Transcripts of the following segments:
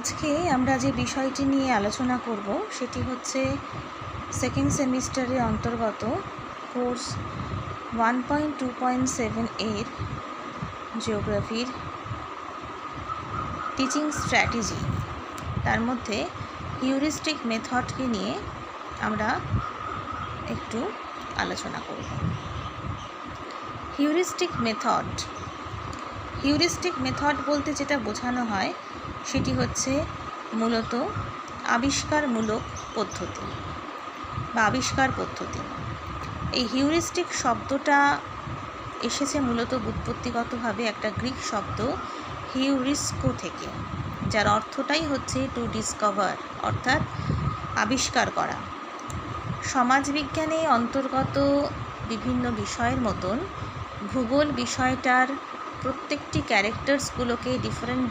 আজকে আমরা যে বিষয়টি নিয়ে আলোচনা করব সেটি হচ্ছে সেকেন্ড সেমিস্টারের অন্তর্গত কোর্স 1.2.7 এর জিওগ্রাফির টিচিং স্ট্র্যাটেজি, তার মধ্যে হিউরিস্টিক মেথডকে নিয়ে আমরা একটু আলোচনা করব। হিউরিস্টিক মেথড বলতে যেটা বোঝানো হয় সেটি হচ্ছে মূলত আবিষ্কারমূলক পদ্ধতি বা আবিষ্কার পদ্ধতি। এই হিউরিস্টিক শব্দটা এসেছে মূলত ব্যুৎপত্তিগতভাবে একটা গ্রিক শব্দ হিউরিস্কো থেকে, যার অর্থটাই হচ্ছে টু ডিসকভার, অর্থাৎ আবিষ্কার করা। সমাজবিজ্ঞানে অন্তর্গত বিভিন্ন বিষয়ের মতন ভূগোল বিষয়টার প্রত্যেকটি ক্যারেক্টার্সগুলোকে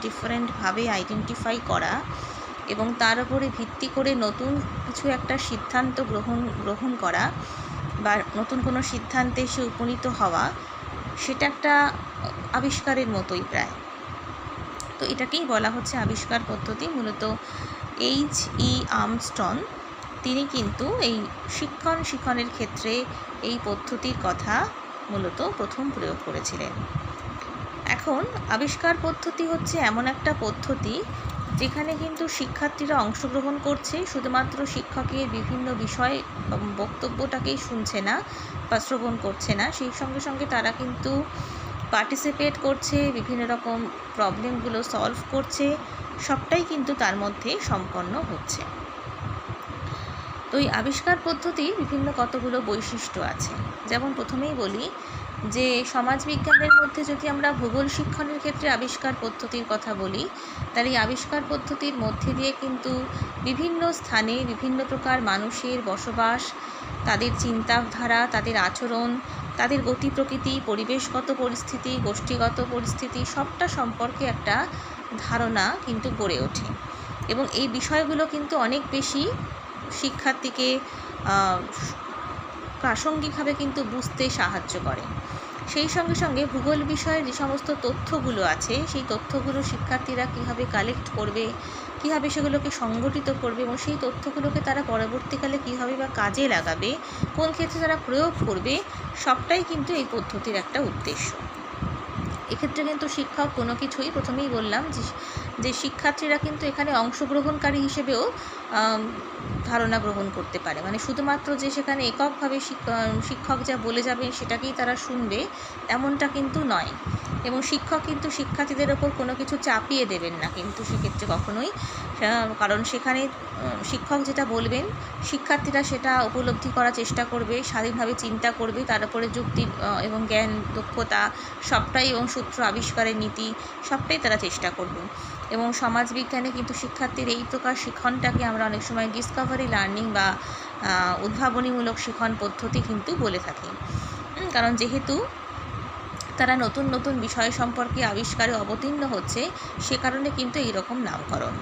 ডিফারেন্টভাবে আইডেন্টিফাই করা এবং তার উপরে ভিত্তি করে নতুন কিছু একটা সিদ্ধান্ত গ্রহণ করা বা নতুন কোনো সিদ্ধান্তে সে উপনীত হওয়া, সেটা একটা আবিষ্কারের মতোই প্রায়। তো এটাকেই বলা হচ্ছে আবিষ্কার পদ্ধতি। মূলত H.E. আর্মস্ট্রং তিনি কিন্তু এই শিক্ষণের ক্ষেত্রে এই পদ্ধতির কথা মূলত প্রথম প্রয়োগ করেছিলেন। এখন আবিষ্কার পদ্ধতি হচ্ছে এমন একটা পদ্ধতি যেখানে কিন্তু শিক্ষার্থীরা অংশগ্রহণ করছে, শুধুমাত্র শিক্ষকের বিভিন্ন বিষয় বক্তব্যটাকেই শুনছে না বা শ্রবণ করছে না, সেই সঙ্গে সঙ্গে তারা কিন্তু পার্টিসিপেট করছে, বিভিন্ন রকম প্রবলেমগুলো সলভ করছে, সবটাই কিন্তু তার মধ্যে সম্পন্ন হচ্ছে। তো এই আবিষ্কার পদ্ধতির বিভিন্ন কতগুলো বৈশিষ্ট্য আছে। যেমন প্রথমেই বলি যে সমাজবিজ্ঞানের মধ্যে যদি আমরা ভূগোল শিক্ষণের ক্ষেত্রে আবিষ্কার পদ্ধতির কথা বলি, তাহলে এই আবিষ্কার পদ্ধতির মধ্যে দিয়ে কিন্তু বিভিন্ন স্থানে বিভিন্ন প্রকার মানুষের বসবাস, তাদের চিন্তাধারা, তাদের আচরণ, তাদের গতি প্রকৃতি, পরিবেশগত পরিস্থিতি, গোষ্ঠীগত পরিস্থিতি, সবটা সম্পর্কে একটা ধারণা কিন্তু গড়ে ওঠে এবং এই বিষয়গুলো কিন্তু অনেক বেশি শিক্ষার্থীকে প্রাসঙ্গিকভাবে কিন্তু বুঝতে সাহায্য করে। সেই সঙ্গে সঙ্গে ভূগোল বিষয়ের যে সমস্ত তথ্যগুলো আছে, সেই তথ্যগুলো শিক্ষার্থীরা কীভাবে কালেক্ট করবে, কীভাবে সেগুলোকে সংগঠিত করবে এবং সেই তথ্যগুলোকে তারা পরবর্তীকালে কীভাবে বা কাজে লাগাবে, কোন ক্ষেত্রে তারা প্রয়োগ করবে, সবটাই কিন্তু এই পদ্ধতির একটা উদ্দেশ্য। এক্ষেত্রে কিন্তু শিক্ষক কোনো কিছুই, প্রথমেই বললাম যে শিক্ষার্থীরা কিন্তু এখানে অংশগ্রহণকারী হিসেবেও ধারণা গ্রহণ করতে পারে। মানে শুধুমাত্র যে সেখানে এককভাবে শিক্ষক যা বলে যাবেন সেটাকেই তারা শুনবে, এমনটা কিন্তু নয়। এবং শিক্ষক কিন্তু শিক্ষার্থীদের ওপর কোনো কিছু চাপিয়ে দেবেন না কিন্তু সেক্ষেত্রে কখনোই, কারণ সেখানে শিক্ষক যেটা বলবেন শিক্ষার্থীরা সেটা উপলব্ধি করার চেষ্টা করবে, স্বাধীনভাবে চিন্তা করবে, তার উপরে যুক্তি এবং জ্ঞান, দক্ষতা সবটাই এবং সূত্র আবিষ্কারের নীতি সবটাই তারা চেষ্টা করবে। এবং সমাজবিজ্ঞানে কিন্তু শিক্ষার্থীর এই প্রকার শিক্ষণটাকে আমরা অনেক সময় ডিসকভারি লার্নিং বা উদ্ভাবনীমূলক শিক্ষণ পদ্ধতি কিন্তু বলে থাকি। কারণ যেহেতু তারা নতুন নতুন বিষয় সম্পর্কে আবিষ্কারে অবতীর্ণ হচ্ছে, সে কারণে কিন্তু এইরকম নামকরণ।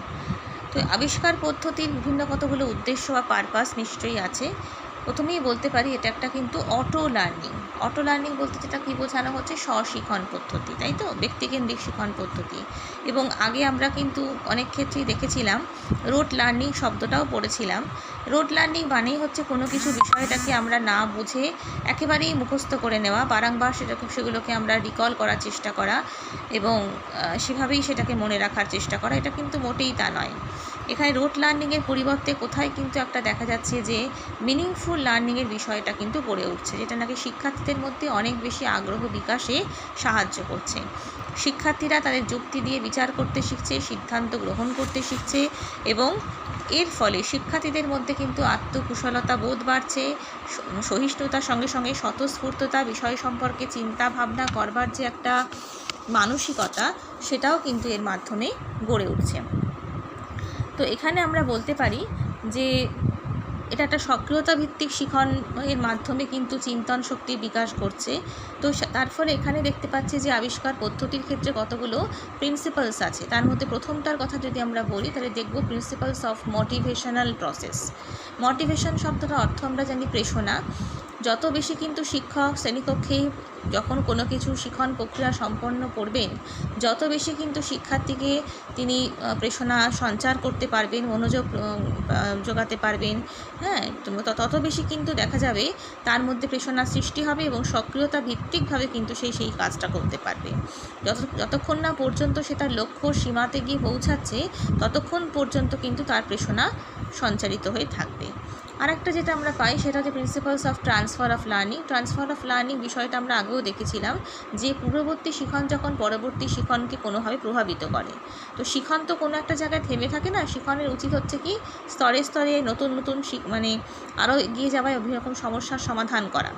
তো আবিষ্কার পদ্ধতির বিভিন্ন কতগুলো উদ্দেশ্য বা পারপাস নিশ্চয়ই আছে। প্রথমেই বলতে পারি এটা একটা কিন্তু অটো লার্নিং বলতে যেটা কী বোঝানো হচ্ছে, স্বশিক্ষণ পদ্ধতি, তাই তো, ব্যক্তিকেন্দ্রিক শিক্ষণ পদ্ধতি। এবং আগে আমরা কিন্তু অনেক ক্ষেত্রেই দেখেছিলাম রোট লার্নিং শব্দটাও পড়েছিলাম। রোট লার্নিং মানেই হচ্ছে কোনো কিছু বিষয়টাকে আমরা না বুঝে একেবারেই মুখস্থ করে নেওয়া, বারংবার সেগুলোকে আমরা রিকল করার চেষ্টা করা এবং সেভাবেই সেটাকে মনে রাখার চেষ্টা করা। এটা কিন্তু মোটেই তা নয়। এখানে রোট লার্নিংয়ের পরিবর্তে কোথায় কিন্তু একটা দেখা যাচ্ছে যে মিনিংফুল লার্নিংয়ের বিষয়টা কিন্তু গড়ে উঠছে, যেটা নাকি শিক্ষার্থীদের মধ্যে অনেক বেশি আগ্রহ বিকাশে সাহায্য করছে। শিক্ষার্থীরা তাদের যুক্তি দিয়ে বিচার করতে শিখছে, সিদ্ধান্ত গ্রহণ করতে শিখছে এবং এর ফলে শিক্ষার্থীদের মধ্যে কিন্তু আত্মকুশলতা বোধ বাড়ছে, সহিষ্ণুতার সঙ্গে সঙ্গে স্বতঃস্ফূর্ততা, বিষয় সম্পর্কে চিন্তা ভাবনা করবার যে একটা মানসিকতা, সেটাও কিন্তু এর মাধ্যমে গড়ে উঠছে। তো এখানে আমরা বলতে পারি যে এটা একটা সক্রিয়তা ভিত্তিক শিক্ষণের মাধ্যমে কিন্তু চিন্তন শক্তির বিকাশ করছে। তো তার ফলে এখানে দেখতে পাচ্ছি যে আবিষ্কার পদ্ধতির ক্ষেত্রে কতগুলো প্রিন্সিপালস আছে। তার মধ্যে প্রথমটার কথা যদি আমরা বলি তাহলে দেখব principles of motivational process. Motivation শব্দটার অর্থ আমরা জানি প্রেরণা। যত বেশি কিন্তু শিক্ষক শ্রেণীকক্ষে যখন কোনো কিছু শিক্ষণ প্রক্রিয়া সম্পন্ন করবেন, যত বেশি কিন্তু শিক্ষার্থীকে তিনি প্রেরণা সঞ্চার করতে পারবেন, মনোযোগ যোগাতে পারবেন, হ্যাঁ, তত বেশি কিন্তু দেখা যাবে তার মধ্যে প্রেরণা সৃষ্টি হবে এবং সক্রিয়তা ভিত্তিকভাবে কিন্তু সেই কাজটা করতে পারবে। যতক্ষণ না পর্যন্ত সে তার লক্ষ্য সীমাতে গিয়ে পৌঁছাচ্ছে, ততক্ষণ পর্যন্ত কিন্তু তার প্রেরণা সঞ্চারিত হয়ে থাকবে। আর একটা যেটা আমরা পাই সেটা হচ্ছে principles of transfer of learning. Transfer of learning বিষয়টা আমরা আগেও দেখেছিলাম যে পূর্ববর্তী শিখন যখন পরবর্তী শিখনকে কোনোভাবে প্রভাবিত করে, তো শিখন তো কোনো একটা জায়গায় থেমে থাকে না, শিখনের উচিত হচ্ছে কি স্তরে স্তরে নতুন নতুন মানে আরও এগিয়ে যাওয়ায় বিভিন্ন রকম সমস্যার সমাধান করা।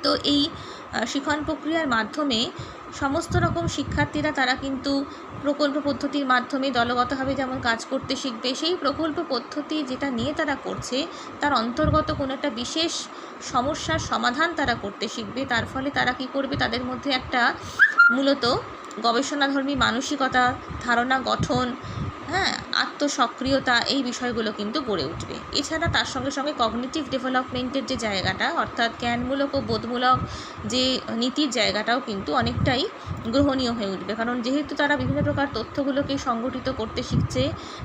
তো এই শিখন প্রক্রিয়ার মাধ্যমে সমস্ত রকম শিক্ষার্থীরা তারা কিন্তু প্রকল্প পদ্ধতির মাধ্যমে দলগতভাবে যেমন কাজ করতে শিখবে, সেই প্রকল্প পদ্ধতি যেটা নিয়ে তারা করছে তার অন্তর্গত কোনো একটা বিশেষ সমস্যার সমাধান তারা করতে শিখবে। তার ফলে তারা কি করবে, তাদের মধ্যে একটা মূলত গবেষণাধর্মী মানসিকতা, ধারণা গঠন, হ্যাঁ, আত্মসক্রিয়তা, এই বিষয়গুলো কিন্তু গড়ে উঠবে। এছাড়া তার সঙ্গে সঙ্গে কগনিটিভ ডেভেলপমেন্টের যে জায়গাটা, অর্থাৎ জ্ঞানমূলক ও বোধমূলক যে নীতির জায়গাটাও কিন্তু অনেকটাই গ্রহণীয় হয়ে উঠবে। কারণ যেহেতু তারা বিভিন্ন প্রকার তথ্যগুলোকে সংগঠিত করতে শিখছে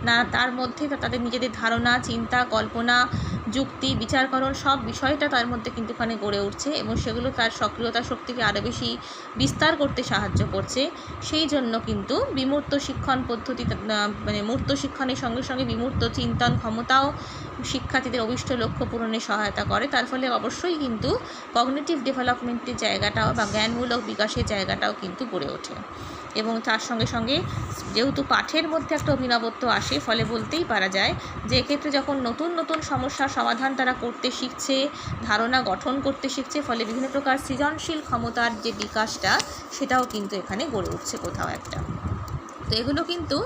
না, তার মধ্যে তাদের নিজেদের ধারণা, চিন্তা, কল্পনা, যুক্তি, বিচারকরণ সব বিষয়টা তার মধ্যে কিন্তু ওখানে গড়ে উঠছে এবং সেগুলো তার সক্রিয়তা শক্তিকে আরও বেশি বিস্তার করতে সাহায্য করছে। সেই জন্য কিন্তু বিমূর্ত শিক্ষণ পদ্ধতি, মানে মূর্ত শিক্ষণের সঙ্গে সঙ্গে বিমূর্ত চিন্তন ক্ষমতাও শিক্ষার্থীদের অভিষ্ট লক্ষ্য পূরণে সহায়তা করে। তার ফলে অবশ্যই কিন্তু কগনিটিভ ডেভেলপমেন্টের জায়গাটাও বা জ্ঞানমূলক বিকাশের জায়গাটাও কিন্তু গড়ে ওঠে। এবং তার সঙ্গে সঙ্গে যেহেতু পাঠের মধ্যে একটা অভিনবত্ব আসে, ফলে বলতেই পারা যায় যে এক্ষেত্রে যখন নতুন নতুন সমস্যার সমাধান তারা করতে শিখছে, ধারণা গঠন করতে শিখছে, ফলে বিভিন্ন প্রকার সৃজনশীল ক্ষমতার যে বিকাশটা সেটাও কিন্তু এখানে গড়ে উঠছে কোথাও একটা। তো এগুলো কিন্তু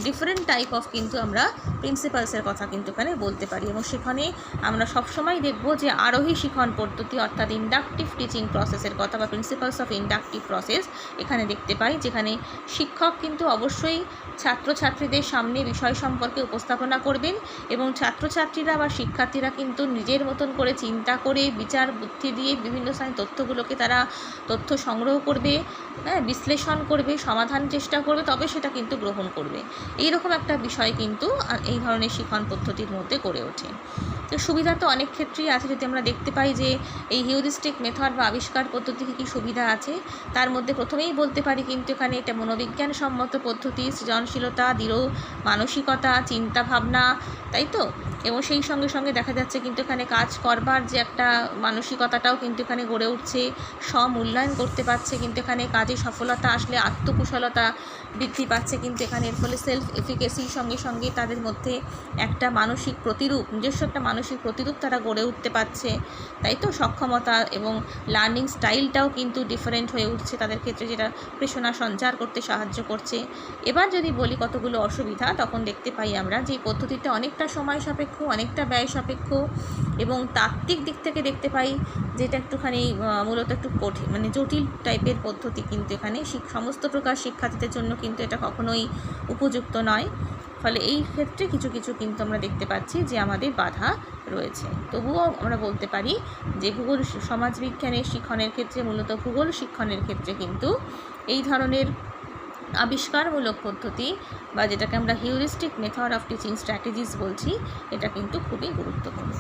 ডিফারেন্ট টাইপ অফ কিন্তু আমরা প্রিন্সিপালসের কথা কিন্তু এখানে বলতে পারি। এবং সেখানে আমরা সবসময় দেখব যে আরোহী শিখন পদ্ধতি অর্থাৎ ইন্ডাকটিভ টিচিং প্রসেসের কথা বা প্রিন্সিপালস অফ ইন্ডাকটিভ প্রসেস এখানে দেখতে পাই, যেখানে শিক্ষক কিন্তু অবশ্যই ছাত্রছাত্রীদের সামনে বিষয় সম্পর্কে উপস্থাপনা করবেন এবং ছাত্রছাত্রীরা বা শিক্ষার্থীরা কিন্তু নিজের মতন করে চিন্তা করে বিচার বুদ্ধি দিয়ে বিভিন্ন স্থানে তথ্যগুলোকে তারা তথ্য সংগ্রহ করবে, হ্যাঁ, বিশ্লেষণ করবে, সমাধান চেষ্টা করবে, তবে সেটা কিন্তু গ্রহণ করবে। এইরকম একটা বিষয় কিন্তু এই ধরনের শিখন পদ্ধতির মধ্যে গড়ে ওঠে। তো সুবিধা তো অনেক ক্ষেত্রেই আছে। যদি আমরা দেখতে পাই যে এই হিউরিস্টিক মেথড বা আবিষ্কার পদ্ধতিতে কী সুবিধা আছে, তার মধ্যে প্রথমেই বলতে পারি কিন্তু এখানে এটা মনোবিজ্ঞানসম্মত পদ্ধতি, সৃজনশীলতা, দৃঢ় মানসিকতা, চিন্তা ভাবনা, তাই তো, এবং সেই সঙ্গে সঙ্গে দেখা যাচ্ছে কিন্তু এখানে কাজ করবার যে একটা মানসিকতাটাও কিন্তু এখানে গড়ে উঠছে, স্বমূল্যায়ন করতে পারছে কিন্তু এখানে কাজে সফলতা আসলে আত্মকুশলতা বৃদ্ধি পাচ্ছে কিন্তু এখানে। এর ফলে সেলফ এফিকেসির সঙ্গে সঙ্গে তাদের মধ্যে একটা মানসিক প্রতিরূপ, নিজস্ব একটা মানসিক প্রতিরূপ তারা গড়ে উঠতে পারছে, তাই তো, সক্ষমতা এবং লার্নিং স্টাইলটাও কিন্তু ডিফারেন্ট হয়ে উঠছে তাদের ক্ষেত্রে, যেটা প্রেরণা সঞ্চার করতে সাহায্য করছে। এবার যদি বলি কতগুলো অসুবিধা, তখন দেখতে পাই আমরা যে পদ্ধতিতে অনেকটা সময় সাপেক্ষ, অনেকটা ব্যয় সাপেক্ষ এবং তাত্ত্বিক দিক থেকে দেখতে পাই যেটা একটুখানি মূলত একটু কঠিন, মানে জটিল টাইপের পদ্ধতি কিন্তু এখানে সমস্ত প্রকার শিক্ষার্থীদের জন্য কিন্তু এটা কখনোই উপযুক্ত নয়। ফলে এই ক্ষেত্রে কিছু কিছু কিন্তু আমরা দেখতে পাচ্ছি যে আমাদের বাধা রয়েছে। তবুও আমরা বলতে পারি যে ভূগোল সমাজবিজ্ঞানের শিক্ষণের ক্ষেত্রে, মূলত ভূগোল শিক্ষণের ক্ষেত্রে কিন্তু এই ধরনের আবিষ্কারমূলক পদ্ধতি বা যেটাকে আমরা heuristic method of teaching strategies বলছি, এটা কিন্তু খুবই গুরুত্বপূর্ণ।